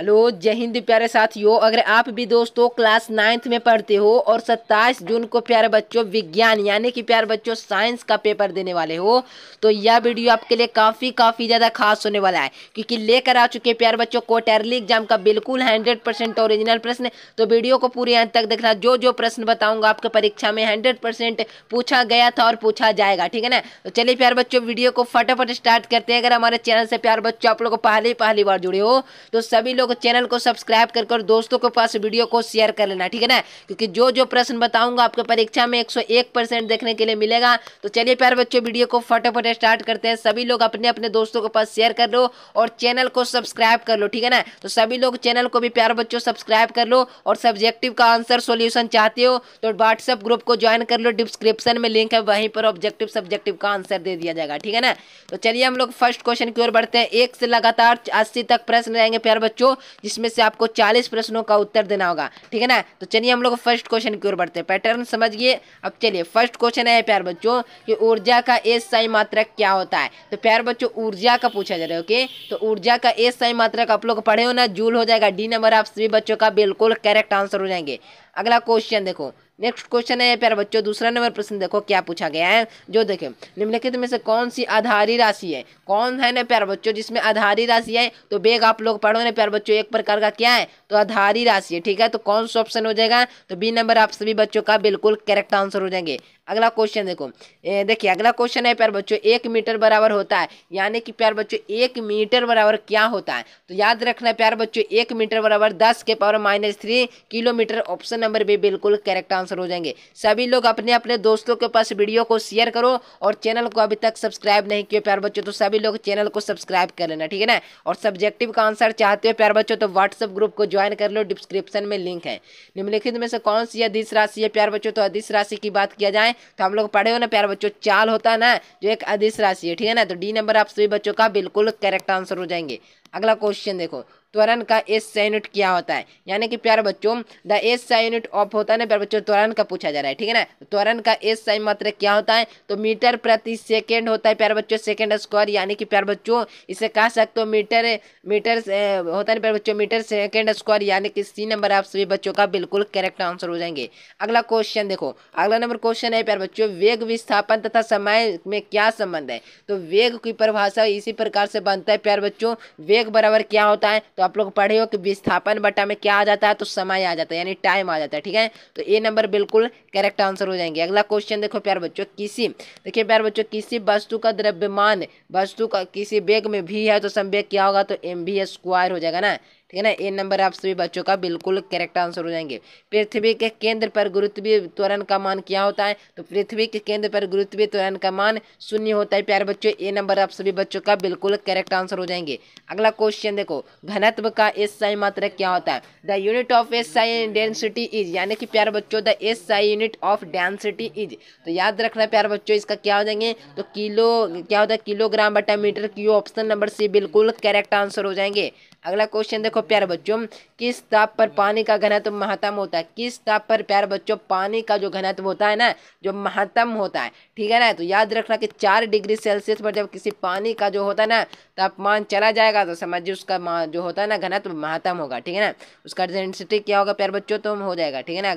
Hello, जय हिंद प्यारे साथियों। अगर आप भी दोस्तों क्लास 9th में पढ़ते हो और 27 जून को प्यारे बच्चों विज्ञान यानी कि प्यारे बच्चों साइंस का पेपर देने वाले हो, तो यह वीडियो आपके लिए काफ़ी ज़्यादा खास होने वाला है, क्योंकि लेकर आ चुके प्यारे बच्चों क्वार्टरली एग्जाम का बिल्कुल 100% ओरिजिनल प्रश्न। तो वीडियो को पूरे अंत तक देखना। जो जो प्रश्न बताऊंगा आपके परीक्षा में 100% पूछा गया था और पूछा जाएगा, ठीक है ना। तो चलिए प्यारे बच्चों वीडियो को फटाफट स्टार्ट करते हैं। अगर हमारे चैनल से प्यारे बच्चों आप लोग पहली बार जुड़े हो तो सभी लोग चैनल को सब्सक्राइब कर दोस्तों के पास वीडियो को शेयर कर लेना, ठीक है ना, क्योंकि जो जो प्रश्न बताऊंगा आपके परीक्षा में 101% देखने के लिए मिलेगा। तो चलिए प्यारे बच्चों वीडियो को फटाफट स्टार्ट करते हैं। सभी लोग अपने अपने दोस्तों के पास शेयर कर लो और चैनल को सब्सक्राइब कर लो, ठीक है ना। तो सभी लोग चैनल को भी प्यारे बच्चों सब्सक्राइब कर लो। और सब्जेक्टिव का आंसर सॉल्यूशन चाहते हो तो व्हाट्सएप ग्रुप को ज्वाइन कर लो, डिस्क्रिप्शन में लिंक है, वहीं पर ऑब्जेक्टिव सब्जेक्टिव का आंसर दे दिया जाएगा, ठीक है ना। तो चलिए हम लोग फर्स्ट क्वेश्चन की ओर बढ़ते हैं। एक से लगातार 80 तक प्रश्न रहेंगे प्यारे बच्चों, जिसमें से आपको 40 प्रश्नों का उत्तर देना होगा, ठीक है ना। तो चलिए हम लोग फर्स्ट क्वेश्चन की ओर बढ़ते हैं। पैटर्न समझिए। अब चलिए फर्स्ट क्वेश्चन है प्यारे बच्चों कि ऊर्जा का एसआई मात्रक क्या होता है। तो प्यारे बच्चों ऊर्जा का पूछा जा रहा है, ओके। तो ऊर्जा का एसआई मात्रक आप लोग पढ़े हो ना, जूल हो जाएगा। डी नंबर आप सभी बच्चों का बिल्कुल करेक्ट आंसर हो जाएंगे। अगला क्वेश्चन देखो, नेक्स्ट क्वेश्चन है प्यारे बच्चों दूसरा नंबर प्रश्न देखो क्या पूछा गया है। जो देखे निम्नलिखित में से कौन सी आधारी राशि है, कौन है ना प्यारे बच्चों जिसमें आधारी राशि है। तो बेग आप लोग पढ़ो ना प्यारे बच्चों, एक प्रकार का क्या है तो आधारी राशि है, ठीक है। तो कौन सा ऑप्शन हो जाएगा, तो बी नंबर आप सभी बच्चों का बिल्कुल करेक्ट आंसर हो जाएंगे। अगला क्वेश्चन देखो, देखिए अगला क्वेश्चन है प्यारे बच्चों 1 मीटर बराबर होता है, यानी कि प्यारे बच्चों 1 मीटर बराबर क्या होता है। तो याद रखना है प्यारे बच्चों 1 मीटर बराबर 10 के power -3 kilometre. Option number B बिल्कुल करेक्ट आंसर हो जाएंगे। सभी लोग अपने अपने दोस्तों के पास वीडियो को शेयर करो और चैनल को अभी तक सब्सक्राइब नहीं किया प्यारे बच्चों तो सभी लोग चैनल को सब्सक्राइब कर लेना, ठीक है ना। और सब्जेक्टिव का आंसर चाहते हो प्यारे बच्चों तो व्हाट्सएप ग्रुप को ज्वाइन कर लो, डिस्क्रिप्शन में लिंक है। निम्नलिखित में से कौन सी अदिश राशि है प्यारे बच्चों। तो अदिश राशि की बात किया जाए तो हम लोग पढ़े हो ना प्यारे बच्चों, चाल होता है ना जो एक अदिश राशि है, ठीक है ना। तो डी नंबर आप सभी बच्चों का बिल्कुल करेक्ट आंसर हो जाएंगे। अगला क्वेश्चन देखो, त्वरण का एसआई यूनिट क्या होता है, यानी कि प्यारे बच्चों द एसआई यूनिट ऑफ होता है ना प्यारे बच्चों, त्वरण का पूछा जा रहा है, ठीक है ना। तो त्वरण का एसआई मात्रक क्या होता है, तो मीटर प्रति सेकेंड होता है प्यारे बच्चों, सेकेंड स्क्वायर, यानी कि प्यारे बच्चों इसे कह सकते हो मीटर होता है ना प्यारे बच्चों मीटर सेकेंड स्क्वायर, यानी कि सी नंबर आप सभी बच्चों का बिल्कुल करेक्ट आंसर हो जाएंगे। अगला क्वेश्चन देखो, अगला नंबर क्वेश्चन है प्यारे बच्चों वेग विस्थापन तथा समय में क्या संबंध है। तो वेग की परिभाषा इसी प्रकार से बनता है प्यारे बच्चों, वेग बराबर क्या होता है तो आप लोग पढ़े हो कि विस्थापन बटा में क्या आ जाता है तो समय आ जाता है, यानी टाइम आ जाता है, ठीक है। तो ए नंबर बिल्कुल करेक्ट आंसर हो जाएंगे। अगला क्वेश्चन देखो प्यारे बच्चों, देखिए प्यारे बच्चों किसी वस्तु का द्रव्यमान वस्तु का किसी वेग में भी है तो संवेग क्या होगा तो mv² हो जाएगा ना, ठीक है ना। ए नंबर आप सभी बच्चों का बिल्कुल करेक्ट आंसर हो जाएंगे। पृथ्वी के केंद्र पर गुरुत्वीय त्वरण का मान क्या होता है, तो पृथ्वी के केंद्र पर गुरुत्वीय त्वरण का मान 0 होता है प्यारे बच्चों। ए नंबर आप सभी बच्चों का बिल्कुल करेक्ट आंसर हो जाएंगे। अगला क्वेश्चन देखो, घनत्व का एसआई मात्रक क्या होता है। The unit of SI density is, यानी कि प्यारे बच्चों the SI unit of density is. तो याद रखना प्यारे बच्चों इसका क्या हो जाएंगे तो किलो क्या होता है किलोग्राम बटा metre cube. Option number C बिल्कुल करेक्ट आंसर हो जाएंगे। अगला क्वेश्चन देखो प्यारे बच्चों, किस ताप पर पानी का घनत्व महत्तम होता है। किस ताप पर प्यारे बच्चों पानी का जो घनत्व होता है ना जो महत्तम होता है, ठीक है ना। तो याद रखना कि 4 डिग्री सेल्सियस पर जब किसी पानी का जो होता है ना तापमान चला जाएगा तो समझिए उसका जो होता है ना घनत्व महत्तम होगा, ठीक है ना। उसका डेंसिटी क्या होगा प्यारे बच्चों तो हो जाएगा, ठीक है ना।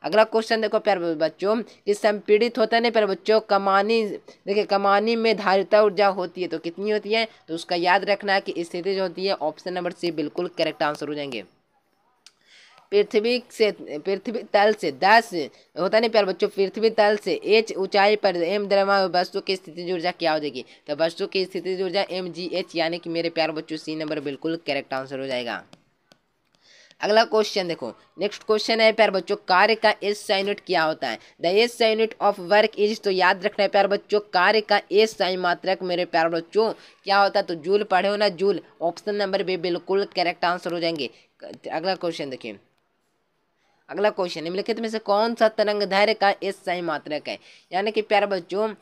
अगला क्वेश्चन देखो प्यारे बच्चों कि संपीड़ित होता है ना प्यारे बच्चों कमानी, देखिए कमानी में धारिता ऊर्जा होती है तो कितनी होती है तो उसका याद रखना है कि स्थिति जो होती है ऑप्शन नंबर सी बिल्कुल करेक्ट आंसर हो जाएंगे। पृथ्वी तल से 10 होता नहीं प्यारे बच्चों, पृथ्वी तल से h ऊंचाई पर m द्रव्यमान वस्तु की स्थिति ऊर्जा क्या हो जाएगी, तो वस्तु की स्थिति ऊर्जा mgh, यानी कि मेरे प्यारे बच्चों सी नंबर बिल्कुल करेक्ट आंसर हो जाएगा। अगला क्वेश्चन देखो, नेक्स्ट क्वेश्चन है प्यारे बच्चों कार्य का एसआई यूनिट क्या होता है। The SI unit of work is, तो याद रखना है प्यारे बच्चों कार्य का एसआई मात्रक मेरे प्यारे बच्चों क्या होता है तो जूल पढ़े हो ना जूल। ऑप्शन नंबर बी बिल्कुल करेक्ट आंसर हो जाएंगे। अगला क्वेश्चन देखिए, अगला क्वेश्चन, निम्नलिखित में से कौन सा तरंग दैर्घ्य का SI मात्रक है? यानी कि प्यारे बच्चों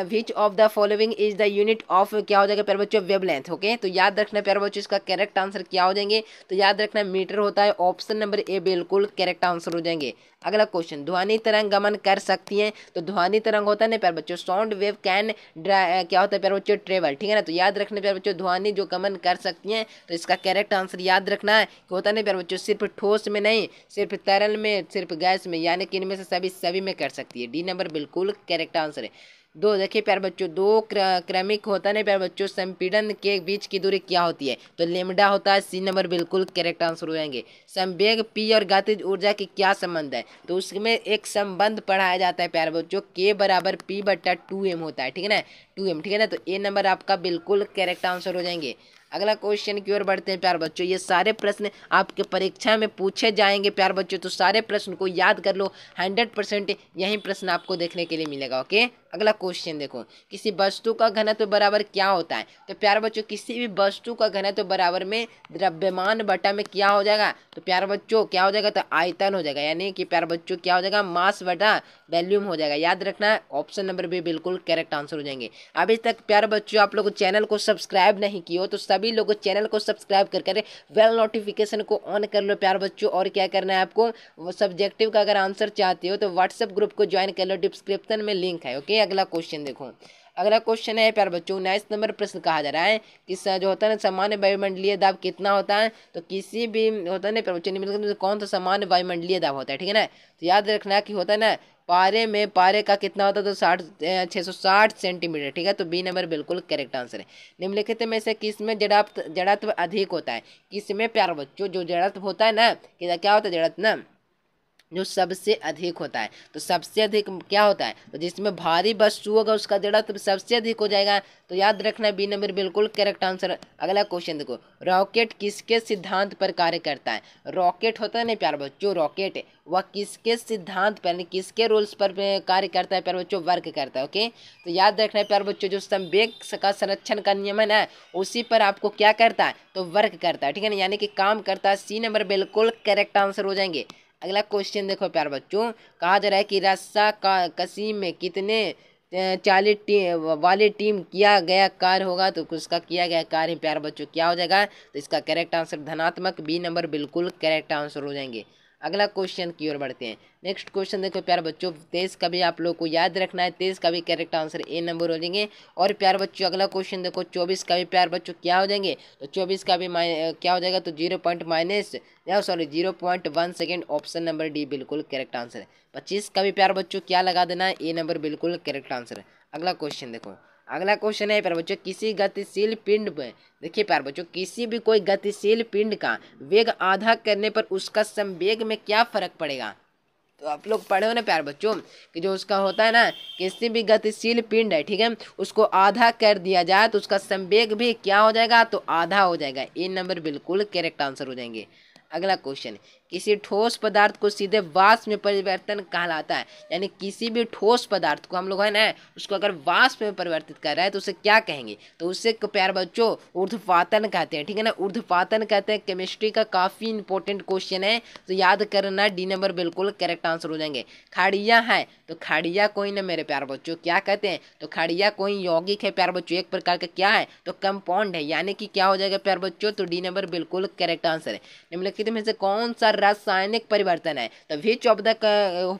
which of the following is the unit of, क्या हो जाएगा प्यारे बच्चों, वेवलेंथ। ओके, तो याद रखना प्यारे बच्चों इसका करेक्ट आंसर क्या हो जाएंगे, तो याद रखना मीटर होता है, ऑप्शन नंबर ए बिल्कुल करेक्ट आंसर हो जाएंगे। अगला क्वेश्चन, ध्वनि तरंग गमन कर सकती हैं, तो ध्वनि तरंग होता है ना प्यारे बच्चों, साउंड वेव कैन क्या होता है प्यारे बच्चों, ट्रेवल। ठीक है ना, तो याद रखना प्यारे बच्चों ध्वनि जो गमन कर सकती हैं, तो इसका करेक्ट आंसर याद रखना है कि होता नहीं प्यारे बच्चों, सिर्फ ठोस में नहीं, सिर्फ तरल में, सिर्फ गैस में, यानी कि इनमें से सभी में कर सकती है। डी नंबर बिल्कुल करेक्ट आंसर है। दो देखिए प्यारे बच्चों, दो क्रमिक होता है प्यारे बच्चों, संपीड़न के बीच की दूरी क्या होती है, तो लेमडा होता है। सी नंबर बिल्कुल करेक्ट आंसर हो जाएंगे। संवेग पी और गतिज ऊर्जा की क्या संबंध है, तो उसमें एक संबंध पढ़ाया जाता है प्यारे बच्चों, के बराबर पी बट्टा 2m होता है। ठीक है ना, 2m। ठीक है ना, तो ए नंबर आपका बिल्कुल करेक्ट आंसर हो जाएंगे। अगला क्वेश्चन की ओर बढ़ते हैं प्यार बच्चों, ये सारे प्रश्न आपके परीक्षा में पूछे जाएंगे प्यार बच्चों, तो सारे प्रश्न को याद कर लो, 100% यही प्रश्न आपको देखने के लिए मिलेगा। ओके, अगला क्वेश्चन देखो, किसी वस्तु का घनत्व बराबर क्या होता है, तो प्यार बच्चों किसी भी वस्तु का घनत्व बराबर में द्रव्यमान बटा में क्या हो जाएगा, तो प्यार बच्चों क्या हो जाएगा, तो आयतन हो जाएगा, यानी कि प्यार बच्चों क्या हो जाएगा, मास बटा वॉल्यूम हो जाएगा। याद रखना ऑप्शन नंबर बी बिल्कुल करेक्ट आंसर हो जाएंगे। अभी तक प्यार बच्चों आप लोग चैनल को सब्सक्राइब नहीं किए हो, तो सभी लोग चैनल को सब्सक्राइब कर वेल नोटिफिकेशन को ऑन कर लो प्यार बच्चों। और क्या करना है आपको, वो सब्जेक्टिव का अगर आंसर चाहते हो तो व्हाट्सएप ग्रुप को ज्वाइन कर लो, डिस्क्रिप्शन में लिंक है। ओके, अगला क्वेश्चन देखो, अगला क्वेश्चन है प्यार बच्चों 19 नंबर प्रश्न कहा जा रहा है कि जो होता है ना सामान्य वायुमंडलीय दाब कितना होता है, तो किसी भी होता है ना प्यार बच्चों निम्नलिखित में से कौन सा सामान्य वायुमंडलीय दाब होता है। ठीक है ना, तो याद रखना कि होता है ना पारे का कितना होता है, तो 660 सेंटीमीटर। ठीक है, तो बी नंबर बिल्कुल करेक्ट आंसर है। निम्नलिखित में से किसमें जड़त्व अधिक होता है, किसमें प्यार बच्चों जो जड़त्व होता है ना, कि क्या होता है जड़त्व ना, जो सबसे अधिक होता है, तो सबसे अधिक क्या होता है, तो जिसमें भारी वस्तु होगा उसका जड़त्व सबसे अधिक हो जाएगा। तो याद रखना बी नंबर बिल्कुल करेक्ट आंसर। अगला क्वेश्चन देखो, रॉकेट किसके सिद्धांत पर कार्य करता है, रॉकेट होता है ना प्यार बच्चों, रॉकेट वह किसके सिद्धांत पर यानी किसके रूल्स पर कार्य करता है प्यार बच्चों, वर्क करता है। ओके, तो याद रखना है प्यार बच्चों जो संवेग का संरक्षण का नियमन है उसी पर आपको क्या करता है, तो वर्क करता है। ठीक है ना, यानी कि काम करता है। सी नंबर बिल्कुल करेक्ट आंसर हो जाएंगे। अगला क्वेश्चन देखो प्यार बच्चों, कहा जा रहा है कि रस्सा का कसीम में कितने 40 वाली टीम किया गया कार्य होगा, तो उसका किया गया कार्य प्यार बच्चों क्या हो जाएगा, तो इसका करेक्ट आंसर धनात्मक, बी नंबर बिल्कुल करेक्ट आंसर हो जाएंगे। अगला क्वेश्चन की ओर बढ़ते हैं। नेक्स्ट क्वेश्चन देखो प्यार बच्चों, 23 का भी आप लोग को याद रखना है, 23 का भी करेक्ट आंसर ए नंबर हो जाएंगे। और प्यार बच्चों अगला क्वेश्चन देखो, 24 का भी प्यार बच्चों क्या हो जाएंगे, तो 24 का भी क्या हो जाएगा, तो 0.1 सेकेंड, ऑप्शन नंबर डी बिल्कुल करेक्ट आंसर है। 25 का भी प्यार बच्चों क्या लगा देना है, ए नंबर बिल्कुल करेक्ट आंसर है। अगला क्वेश्चन देखो, अगला क्वेश्चन है प्यार बच्चों, किसी गतिशील पिंड में, देखिए प्यार बच्चों किसी भी कोई गतिशील पिंड का वेग आधा करने पर उसका संवेग में क्या फर्क पड़ेगा, तो आप लोग पढ़े हो ना प्यार बच्चों कि जो उसका होता है ना, किसी भी गतिशील पिंड है, ठीक है, उसको आधा कर दिया जाए तो उसका संवेग भी क्या हो जाएगा, तो आधा हो जाएगा। ए नंबर बिल्कुल करेक्ट आंसर हो जाएंगे। अगला क्वेश्चन, किसी ठोस पदार्थ को सीधे वाष्प में परिवर्तन कहलाता है, यानी किसी भी ठोस पदार्थ को हम लोग है ना उसको अगर वाष्प में परिवर्तित कर रहा है तो उसे क्या कहेंगे, तो उससे प्यार बच्चों ऊर्ध्वपातन कहते हैं। ठीक है ना, ऊर्ध्वपातन कहते हैं। केमिस्ट्री का काफी इंपॉर्टेंट क्वेश्चन है, तो याद करना, डी नंबर बिल्कुल करेक्ट आंसर हो जाएंगे। खाड़िया है, तो खाड़िया कोई ना मेरे प्यार बच्चों क्या कहते हैं, तो खाड़िया कोई यौगिक है प्यार बच्चों, एक प्रकार का क्या है, तो कंपाउंड है, यानी कि क्या हो जाएगा प्यार बच्चों, तो डी नंबर बिल्कुल करेक्ट आंसर है। निम्नलिखित में से कौन सा रासायनिक परिवर्तन है, तो which of the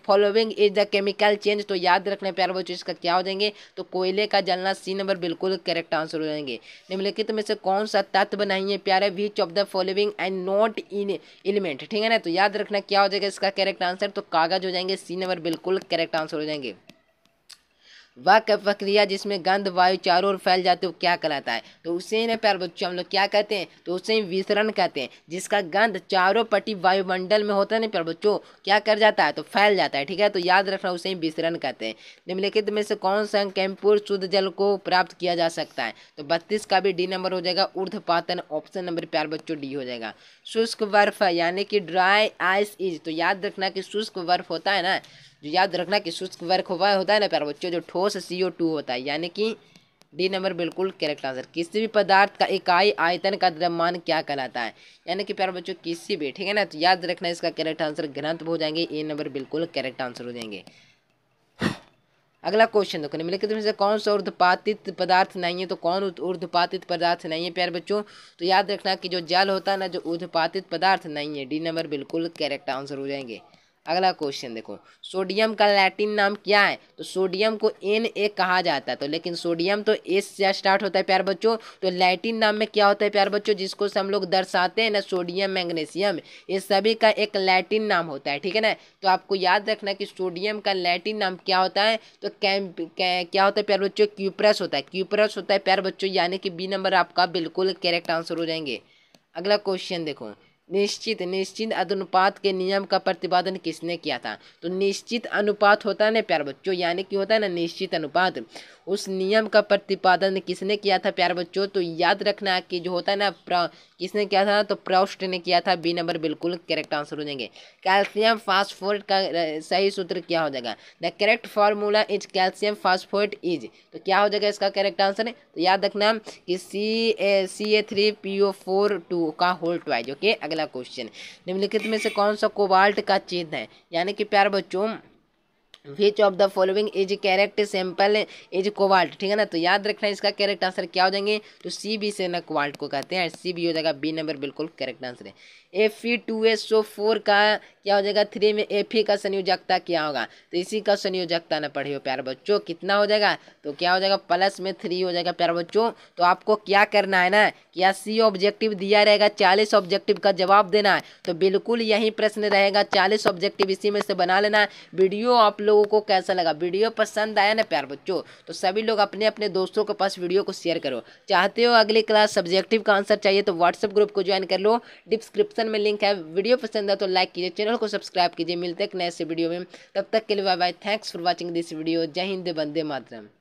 following is the chemical change, तो याद रखना प्यारे बच्चों इसका क्या हो जाएंगे, तो कोयले का जलना, सी नंबर बिल्कुल करेक्ट आंसर हो जाएंगे। निम्नलिखित में से कौन सा तत्व नहीं है प्यारे, which of the following and not in element, ठीक है ना, तो याद रखना क्या हो जाएगा इसका करेक्ट आंसर, तो कागज हो जाएंगे। सी नंबर बिल्कुल करेक्ट आंसर हो जाएंगे। वह प्रक्रिया जिसमें गंध वायु चारों ओर फैल जाती है वो क्या कहलाता है, तो उसे ना प्यारे बच्चों हम लोग क्या कहते हैं, तो उसे विसरण कहते हैं। जिसका गंध चारों पट्टी वायुमंडल में होता है ना प्यारे बच्चों, क्या कर जाता है, तो फैल जाता है। ठीक है, तो याद रखना उसे विसरण कहते हैं। निम्नलिखित में से कौन सा कैंपुर शुद्ध जल को प्राप्त किया जा सकता है, तो 32 का भी डी नंबर हो जाएगा। ऊर्ध्वपातन, ऑप्शन नंबर प्यारे बच्चों डी हो जाएगा। शुष्क बर्फ यानी कि ड्राई आइस इज, तो याद रखना कि शुष्क बर्फ होता है ना, जो याद रखना कि शुष्क वर्क होता है ना प्यारे बच्चों, जो ठोस CO2 होता है, यानी कि डी नंबर बिल्कुल करेक्ट आंसर। किसी भी पदार्थ का इकाई आयतन का द्रव्यमान क्या कहलाता है, यानी कि प्यारे बच्चों किसी भी, ठीक है ना, तो याद रखना इसका करेक्ट आंसर घनत्व हो जाएंगे, ए नंबर बिल्कुल करेक्ट आंसर हो जाएंगे। अगला क्वेश्चन देखो, निम्नलिखित में से कौन सा ऊर्ध्वपातित पदार्थ नहीं है, तो कौन ऊर्ध्वपातित पदार्थ नहीं है प्यारे बच्चों, तो याद रखना कि जो जल होता है ना, जो ऊर्ध्वपातित पदार्थ नहीं है, डी नंबर बिल्कुल करेक्ट आंसर हो जाएंगे। अगला क्वेश्चन देखो, सोडियम का लैटिन नाम क्या है, तो सोडियम को Na कहा जाता है, तो लेकिन सोडियम तो एस से स्टार्ट होता है प्यारे बच्चों, तो लैटिन नाम में क्या होता है प्यारे बच्चों, जिसको हम लोग दर्शाते हैं ना, सोडियम मैग्नीशियम, ये सभी का एक लैटिन नाम होता है, ठीक है ना। तो आपको याद रखना कि सोडियम का लैटिन नाम क्या होता है, तो क्या होता है प्यारे बच्चों, क्यूप्रस होता है, क्यूप्रस होता है प्यारे बच्चों, यानी कि बी नंबर आपका बिल्कुल करेक्ट आंसर हो जाएंगे। अगला क्वेश्चन देखो, निश्चित निश्चित अनुपात के नियम का प्रतिपादन किसने किया था, तो निश्चित अनुपात होता है ना प्यारे बच्चों, यानी कि होता है ना निश्चित अनुपात, उस नियम का प्रतिपादन किसने किया था प्यारे बच्चों, तो याद रखना कि जो होता है ना किसने किया था, तो प्रोस्ट ने किया था, बी नंबर बिल्कुल करेक्ट आंसर हो जाएंगे। कैल्शियम फास्फोरेट का सही सूत्र क्या हो जाएगा, the correct formula is calcium phosphate is, तो क्या हो जाएगा इसका करेक्ट आंसर है, तो याद रखना कि CA3PO4 का होल ट्वाइज। ओके, अगला क्वेश्चन, निम्नलिखित में से कौन सा कोबाल्ट का चिन्ह है, यानी कि प्यारे बच्चों which of the following is correct sample is cobalt, ठीक है ना, तो याद रखना इसका करेक्ट आंसर क्या हो जाएंगे, तो सी बी से ना कोबाल्ट को कहते हैं, सी बी हो जाएगा, बी नंबर बिल्कुल करेक्ट आंसर है। Fe2SO4 का क्या हो जाएगा, 3 में Fe का संयोजकता क्या होगा, तो इसी का संयोजकता ना पढ़े हो प्यारे बच्चों, कितना हो जाएगा, तो क्या हो जाएगा प्लस में 3 हो जाएगा प्यारे बच्चों। तो आपको क्या करना है ना, क्या सी ऑब्जेक्टिव दिया रहेगा, 40 ऑब्जेक्टिव का जवाब देना है, तो बिल्कुल यही प्रश्न रहेगा, 40 ऑब्जेक्टिव इसी में से बना लेना। वीडियो आप लोगों को कैसा लगा, वीडियो पसंद आया ना प्यारे बच्चों, तो सभी लोग अपने अपने दोस्तों के पास वीडियो को शेयर करो। चाहते हो अगली क्लास सब्जेक्टिव का आंसर चाहिए, तो व्हाट्सएप ग्रुप को ज्वाइन कर लो, डिस्क्रिप्शन में लिंक है। वीडियो पसंद है तो लाइक कीजिए, चैनल को सब्सक्राइब कीजिए। मिलते हैं एक नए से वीडियो में, तब तक के लिए bye bye, thanks for watching this video. जय हिंद, वंदे मातरम।